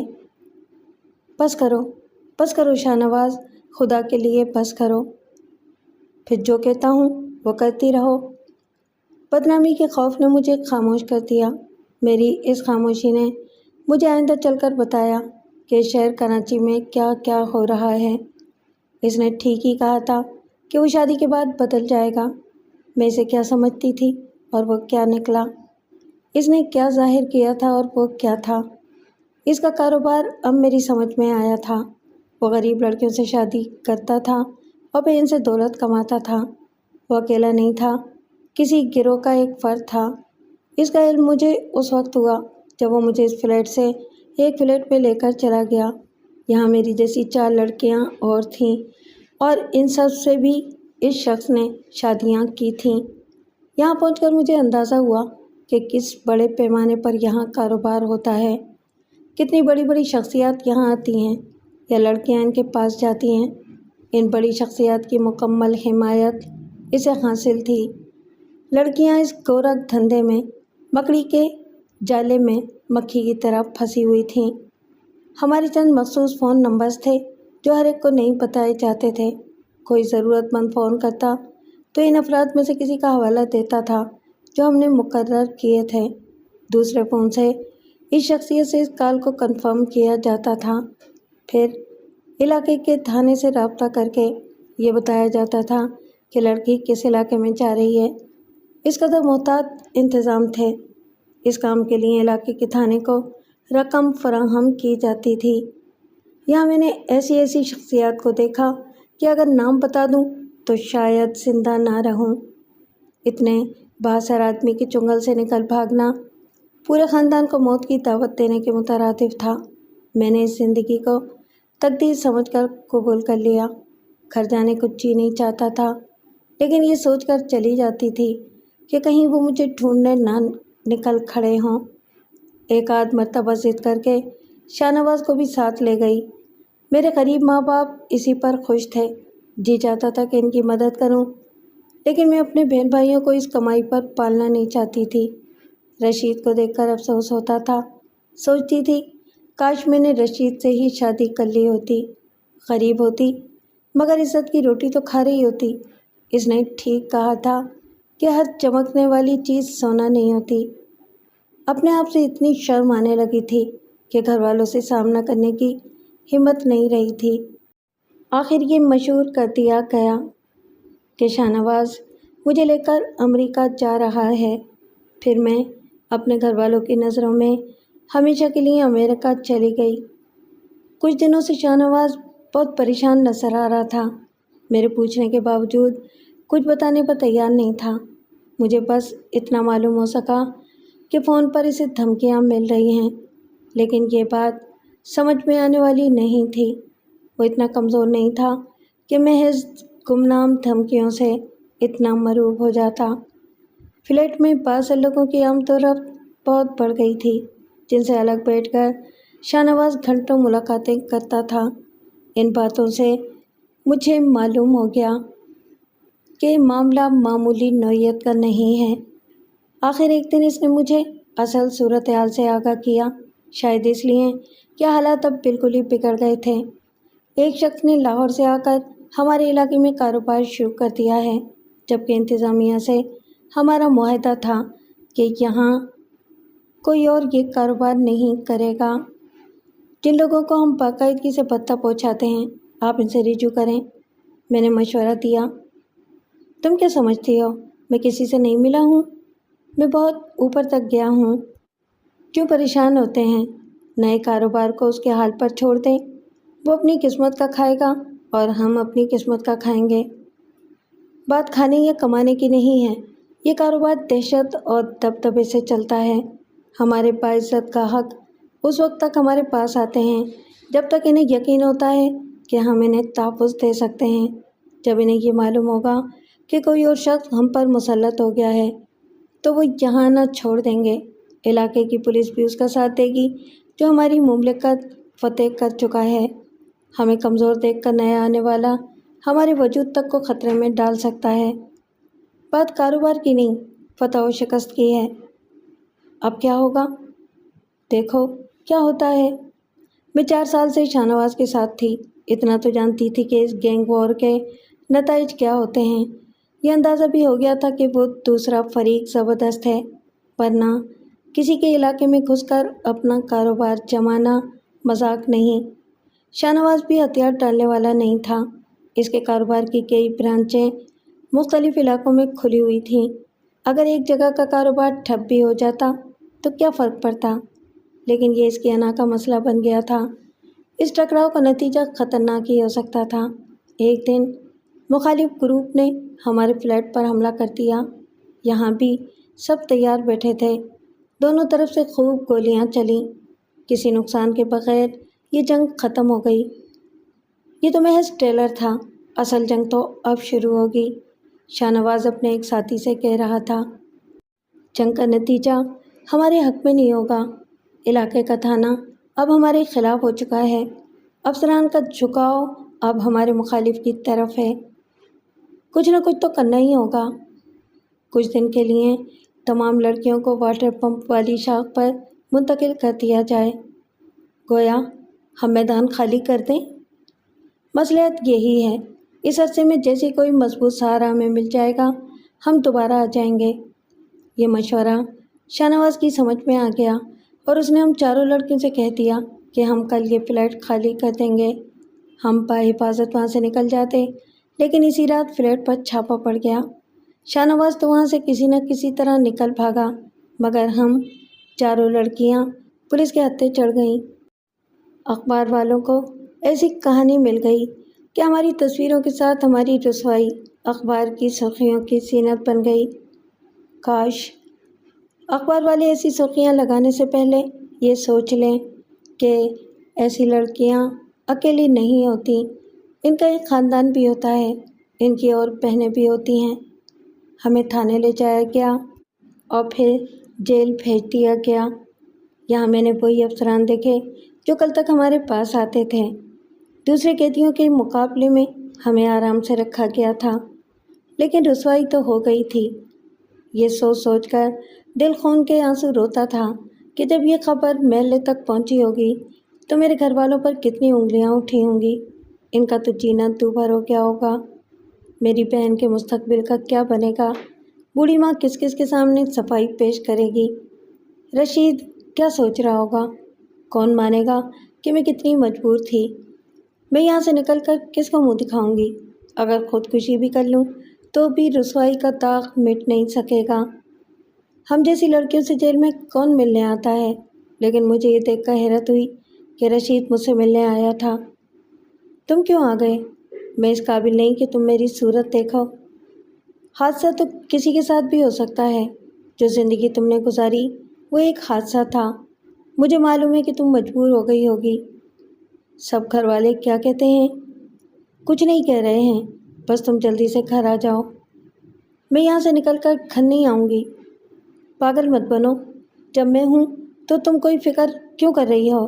بس کرو شاہ نواز، خدا کے لیے بس کرو۔ پھر جو کہتا ہوں وہ کرتی رہو۔ بدنامی کے خوف نے مجھے خاموش کر دیا۔ میری اس خاموشی نے مجھے آئندہ چل کر بتایا کہ شہر کراچی میں کیا کیا ہو رہا ہے۔ اس نے ٹھیک ہی کہا تھا کہ وہ شادی کے بعد بدل جائے گا۔ میں اسے کیا سمجھتی تھی اور وہ کیا نکلا۔ اس نے کیا ظاہر کیا تھا اور وہ کیا تھا۔ اس کا کاروبار اب میری سمجھ میں آیا تھا۔ وہ غریب لڑکیوں سے شادی کرتا تھا اور پھر ان سے دولت کماتا تھا۔ وہ اکیلا نہیں تھا، کسی گروہ کا ایک فرد تھا۔ اس کا علم مجھے اس وقت ہوا جب وہ مجھے اس فلیٹ سے ایک فلیٹ میں لے کر چلا گیا۔ یہاں میری جیسی 4 لڑکیاں اور تھیں اور ان سب سے بھی اس شخص نے شادیاں کی تھیں۔ یہاں پہنچ کر مجھے اندازہ ہوا کہ کس بڑے پیمانے پر یہاں کاروبار ہوتا ہے۔ کتنی بڑی بڑی شخصیات یہاں آتی ہیں یا لڑکیاں ان کے پاس جاتی ہیں۔ ان بڑی شخصیات کی مکمل حمایت اسے حاصل تھی۔ لڑکیاں اس گورکھ دھندے میں مکڑی کے جالے میں مکھی کی طرح پھنسی ہوئی تھیں۔ ہمارے چند مخصوص فون نمبرز تھے جو ہر ایک کو نہیں بتائے جاتے تھے۔ کوئی ضرورت مند فون کرتا تو ان افراد میں سے کسی کا حوالہ دیتا تھا جو ہم نے مقرر کیے تھے۔ دوسرے فون سے اس شخصیت سے اس کال کو کنفرم کیا جاتا تھا۔ پھر علاقے کے تھانے سے رابطہ کر کے یہ بتایا جاتا تھا کہ لڑکی کس علاقے میں جا رہی ہے۔ اس قدر محتاط انتظام تھے۔ اس کام کے لیے علاقے کے تھانے کو رقم فراہم کی جاتی تھی۔ یہاں میں نے ایسی شخصیات کو دیکھا کہ اگر نام بتا دوں تو شاید زندہ نہ رہوں۔ اتنے بااثر آدمی کے چنگل سے نکل بھاگنا پورے خاندان کو موت کی دعوت دینے کے مترادف تھا۔ میں نے اس زندگی کو تقدیر سمجھ کر قبول کر لیا۔ گھر جانے کو جی نہیں چاہتا تھا، لیکن یہ سوچ کر چلی جاتی تھی کہ کہیں وہ مجھے ڈھونڈنے نہ نکل کھڑے ہوں۔ ایک آدھ مرتبہ ضد کر کے شاہ نواز کو بھی ساتھ لے گئی۔ میرے غریب ماں باپ اسی پر خوش تھے۔ جی چاہتا تھا کہ ان کی مدد کروں، لیکن میں اپنے بہن بھائیوں کو اس کمائی پر پالنا نہیں چاہتی تھی۔ رشید کو دیکھ کر افسوس ہوتا تھا۔ سوچتی تھی کاش میں نے رشید سے ہی شادی کر لی ہوتی۔ غریب ہوتی مگر عزت کی روٹی تو کھا رہی ہوتی۔ اس نے ٹھیک کہا تھا کہ ہر چمکنے والی چیز سونا نہیں ہوتی۔ اپنے آپ سے اتنی شرم آنے لگی تھی کہ گھر والوں سے سامنا کرنے کی ہمت نہیں رہی تھی۔ آخر یہ مشہور کر دیا گیا کہ شاہ نواز مجھے لے کر امریکہ جا رہا ہے۔ پھر میں اپنے گھر والوں کی نظروں میں ہمیشہ کے لیے امریکہ چلی گئی۔ کچھ دنوں سے شاہ نواز بہت پریشان نظر آ رہا تھا۔ میرے پوچھنے کے باوجود کچھ بتانے پر تیار نہیں تھا۔ مجھے بس اتنا معلوم ہو سکا کہ فون پر اسے دھمکیاں مل رہی ہیں۔ لیکن یہ بات سمجھ میں آنے والی نہیں تھی۔ وہ اتنا کمزور نہیں تھا کہ محض گمنام دھمکیوں سے اتنا مرعوب ہو جاتا۔ فلیٹ میں بعض لوگوں کی آمد و رفت بہت بڑھ گئی تھی، جن سے الگ بیٹھ کر شاہ نواز گھنٹوں ملاقاتیں کرتا تھا۔ ان باتوں سے مجھے معلوم ہو گیا کہ معاملہ معمولی نوعیت کا نہیں ہے۔ آخر ایک دن اس نے مجھے اصل صورتحال سے آگاہ کیا، شاید اس لیے کہ حالات اب بالکل ہی بگڑ گئے تھے۔ ایک شخص نے لاہور سے آ کر ہمارے علاقے میں کاروبار شروع کر دیا ہے، جبکہ انتظامیہ سے ہمارا معاہدہ تھا کہ یہاں کوئی اور یہ کاروبار نہیں کرے گا۔ جن لوگوں کو ہم باقاعدگی سے بھتہ پہنچاتے ہیں، آپ ان سے رجوع کریں۔ میں نے مشورہ دیا۔ تم کیا سمجھتی ہو، میں کسی سے نہیں ملا ہوں؟ میں بہت اوپر تک گیا ہوں۔ کیوں پریشان ہوتے ہیں؟ نئے کاروبار کو اس کے حال پر چھوڑ دیں۔ وہ اپنی قسمت کا کھائے گا اور ہم اپنی قسمت کا کھائیں گے۔ بات کھانے یا کمانے کی نہیں ہے۔ یہ کاروبار دہشت اور دبدبے سے چلتا ہے۔ ہمارے باعزت گاہک اس وقت تک ہمارے پاس آتے ہیں جب تک انہیں یقین ہوتا ہے کہ ہم انہیں تحفظ دے سکتے ہیں۔ جب انہیں یہ معلوم ہوگا کہ کوئی اور شخص ہم پر مسلط ہو گیا ہے تو وہ یہاں نہ چھوڑ دیں گے۔ علاقے کی پولیس بھی اس کا ساتھ دے گی جو ہماری مملکت فتح کر چکا ہے۔ ہمیں کمزور دیکھ کر نیا آنے والا ہمارے وجود تک کو خطرے میں ڈال سکتا ہے۔ بات کاروبار کی نہیں، فتح و شکست کی ہے۔ اب کیا ہوگا؟ دیکھو کیا ہوتا ہے۔ میں 4 سال سے شاہ نواز کے ساتھ تھی، اتنا تو جانتی تھی کہ اس گینگ وار کے نتائج کیا ہوتے ہیں۔ یہ اندازہ بھی ہو گیا تھا کہ وہ دوسرا فریق زبردست ہے، ورنہ کسی کے علاقے میں گھس کر اپنا کاروبار جمانا مذاق نہیں۔ شاہ نواز بھی ہتھیار ڈالنے والا نہیں تھا۔ اس کے کاروبار کی کئی برانچیں مختلف علاقوں میں کھلی ہوئی تھیں۔ اگر ایک جگہ کا کاروبار ٹھپ بھی ہو جاتا تو کیا فرق پڑتا، لیکن یہ اس کی انا کا مسئلہ بن گیا تھا۔ اس ٹکراؤ کا نتیجہ خطرناک ہی ہو سکتا تھا۔ ایک دن مخالف گروپ نے ہمارے فلیٹ پر حملہ کر دیا۔ یہاں بھی سب تیار بیٹھے تھے۔ دونوں طرف سے خوب گولیاں چلیں۔ کسی نقصان کے بغیر یہ جنگ ختم ہو گئی۔ یہ تو محض ٹریلر تھا، اصل جنگ تو اب شروع ہوگی۔ شاہ نواز اپنے ایک ساتھی سے کہہ رہا تھا۔ جنگ کا نتیجہ ہمارے حق میں نہیں ہوگا۔ علاقے کا تھانہ اب ہمارے خلاف ہو چکا ہے۔ افسران کا جھکاؤ اب ہمارے مخالف کی طرف ہے۔ کچھ نہ کچھ تو کرنا ہی ہوگا۔ کچھ دن کے لیے تمام لڑکیوں کو واٹر پمپ والی شاخ پر منتقل کر دیا جائے۔ گویا ہم میدان خالی کر دیں۔ مصلحت یہی ہے۔ اس عرصے میں جیسے کوئی مضبوط سہارا ہمیں مل جائے گا، ہم دوبارہ آ جائیں گے۔ یہ مشورہ شاہ نواز کی سمجھ میں آ گیا اور اس نے ہم چاروں لڑکیوں سے کہہ دیا کہ ہم کل یہ فلیٹ خالی کر دیں گے۔ ہم بحفاظت وہاں سے نکل جاتے، لیکن اسی رات فلیٹ پر چھاپا پڑ گیا۔ شاہ نواز تو وہاں سے کسی نہ کسی طرح نکل بھاگا، مگر ہم چاروں لڑکیاں پولیس کے ہتھے چڑھ گئیں۔ اخبار والوں کو ایسی کہانی مل گئی کہ ہماری تصویروں کے ساتھ ہماری رسوائی اخبار کی سرخیوں کی زینت بن گئی۔ کاش اخبار والے ایسی سرخیاں لگانے سے پہلے یہ سوچ لیں کہ ایسی لڑکیاں اکیلی نہیں ہوتی، ان کا ایک خاندان بھی ہوتا ہے، ان کی اور بہنیں بھی ہوتی ہیں۔ ہمیں تھانے لے جایا گیا اور پھر جیل بھیج دیا گیا۔ یہاں میں نے وہی افسران دیکھے جو کل تک ہمارے پاس آتے تھے۔ دوسرے قیدیوں کے مقابلے میں ہمیں آرام سے رکھا گیا تھا، لیکن رسوائی تو ہو گئی تھی۔ یہ سوچ سوچ کر دل خون کے آنسو روتا تھا کہ جب یہ خبر محلے تک پہنچی ہوگی تو میرے گھر والوں پر کتنی انگلیاں اٹھی ہوں گی۔ ان کا تو جینا دوبھر ہو گیا ہوگا۔ میری بہن کے مستقبل کا کیا بنے گا؟ بوڑھی ماں کس کس کے سامنے صفائی پیش کرے گی؟ رشید کیا سوچ رہا ہوگا؟ کون مانے گا کہ میں کتنی مجبور تھی؟ میں یہاں سے نکل کر کس کو منہ دکھاؤں گی؟ اگر خودکشی بھی کر لوں تو بھی رسوائی کا داغ مٹ نہیں سکے گا۔ ہم جیسی لڑکیوں سے جیل میں کون ملنے آتا ہے؟ لیکن مجھے یہ دیکھ کر حیرت ہوئی کہ رشید مجھ سے ملنے آیا تھا۔ تم کیوں آ گئے؟ میں اس قابل نہیں کہ تم میری صورت دیکھو۔ حادثہ تو کسی کے ساتھ بھی ہو سکتا ہے۔ جو زندگی تم نے گزاری وہ ایک حادثہ تھا۔ مجھے معلوم ہے کہ تم مجبور ہو گئی ہوگی۔ سب گھر والے کیا کہتے ہیں؟ کچھ نہیں کہہ رہے ہیں، بس تم جلدی سے گھر آ جاؤ۔ میں یہاں سے نکل کر گھر نہیں آؤں گی۔ پاگل مت بنو، جب میں ہوں تو تم کوئی فکر کیوں کر رہی ہو؟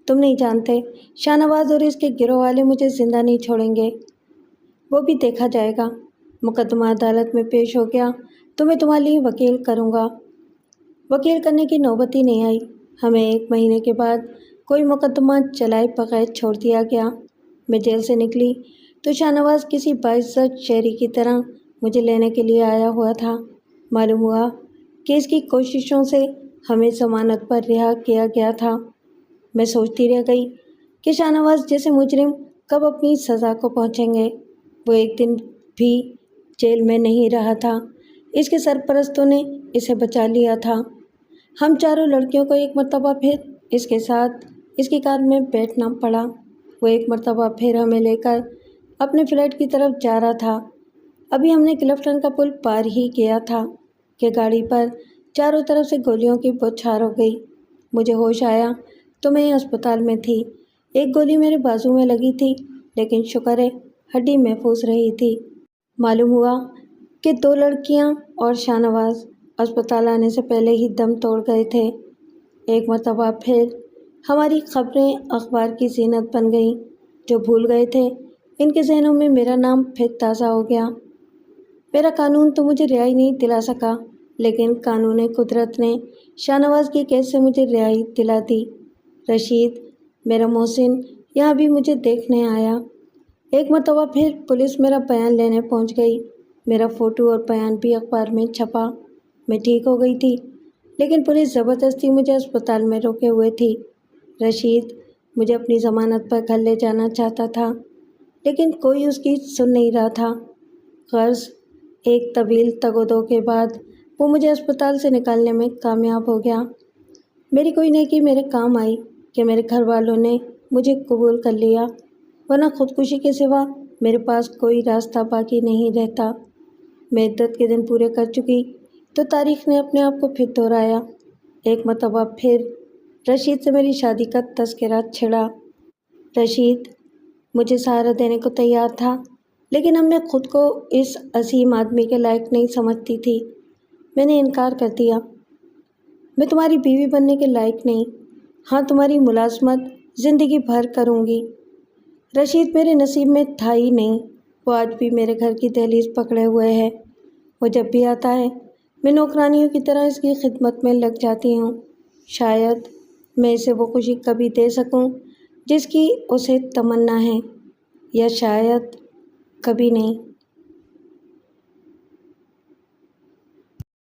تم نہیں جانتے، شاہ نواز اور اس کے گروہ والے مجھے زندہ نہیں چھوڑیں گے۔ وہ بھی دیکھا جائے گا، مقدمہ عدالت میں پیش ہو گیا تو میں تمہارے لیے وکیل کروں گا۔ وکیل کرنے کی نوبت ہی نہیں آئی، ہمیں 1 مہینے کے بعد کوئی مقدمہ چلائے بغیر چھوڑ دیا گیا۔ میں جیل سے نکلی تو شاہ نواز کسی باعزت شہری کی طرح مجھے لینے کے لیے آیا ہوا تھا۔ معلوم ہوا کہ اس کی کوششوں سے ہمیں ضمانت پر رہا کیا گیا تھا۔ میں سوچتی رہ گئی کہ شاہ نواز جیسے مجرم کب اپنی سزا کو پہنچیں گے۔ وہ ایک دن بھی جیل میں نہیں رہا تھا، اس کے سرپرستوں نے اسے بچا لیا تھا۔ ہم چاروں لڑکیوں کو ایک مرتبہ پھر اس کے ساتھ اس کی کار میں بیٹھنا پڑا۔ وہ ایک مرتبہ پھر ہمیں لے کر اپنے فلیٹ کی طرف جا رہا تھا۔ ابھی ہم نے کلفٹن کا پل پار ہی کیا تھا کہ گاڑی پر چاروں طرف سے گولیوں کی بوچھار ہو گئی۔ مجھے ہوش آیا تو میں اسپتال میں تھی۔ ایک گولی میرے بازو میں لگی تھی، لیکن شکر ہے ہڈی محفوظ رہی تھی۔ معلوم ہوا کہ 2 لڑکیاں اور شاہ نواز اسپتال آنے سے پہلے ہی دم توڑ گئے تھے۔ ایک مرتبہ پھر ہماری خبریں اخبار کی زینت بن گئیں۔ جو بھول گئے تھے ان کے ذہنوں میں میرا نام پھر تازہ ہو گیا۔ میرا قانون تو مجھے رہائی نہیں دلا سکا، لیکن قانون قدرت نے شاہ نواز کی قید سے مجھے رہائی دلا دی۔ رشید، میرا محسن، یہاں بھی مجھے دیکھنے آیا۔ ایک مرتبہ پھر پولیس میرا بیان لینے پہنچ گئی۔ میرا فوٹو اور بیان بھی اخبار میں چھپا۔ میں ٹھیک ہو گئی تھی، لیکن پولیس زبردستی مجھے اسپتال میں روکے ہوئے تھی۔ رشید مجھے اپنی ضمانت پر گھر لے جانا چاہتا تھا، لیکن کوئی اس کی سن نہیں رہا تھا۔ غرض ایک طویل تگ و دو کے بعد وہ مجھے اسپتال سے نکالنے میں کامیاب ہو گیا۔ میری کوئی نیکی میرے کام آئی کہ میرے گھر والوں نے مجھے قبول کر لیا، ورنہ خودکشی کے سوا میرے پاس کوئی راستہ باقی نہیں رہتا۔ میں عدت کے دن پورے کر چکی تو تاریخ نے اپنے آپ کو پھر دہرایا۔ ایک مرتبہ پھر رشید سے میری شادی کا تذکرہ چھڑا۔ رشید مجھے سہارا دینے کو تیار تھا، لیکن اب میں خود کو اس عظیم آدمی کے لائق نہیں سمجھتی تھی۔ میں نے انکار کر دیا۔ میں تمہاری بیوی بننے کے لائق نہیں۔ ہاں، تمہاری ملازمت زندگی بھر کروں گی۔ رشید میرے نصیب میں تھا ہی نہیں۔ وہ آج بھی میرے گھر کی دہلیز پکڑے ہوئے ہے۔ وہ جب بھی آتا ہے میں نوکرانیوں کی طرح اس کی خدمت میں لگ جاتی ہوں۔ شاید میں اسے وہ خوشی کبھی دے سکوں جس کی اسے تمنا ہے، یا شاید کبھی نہیں۔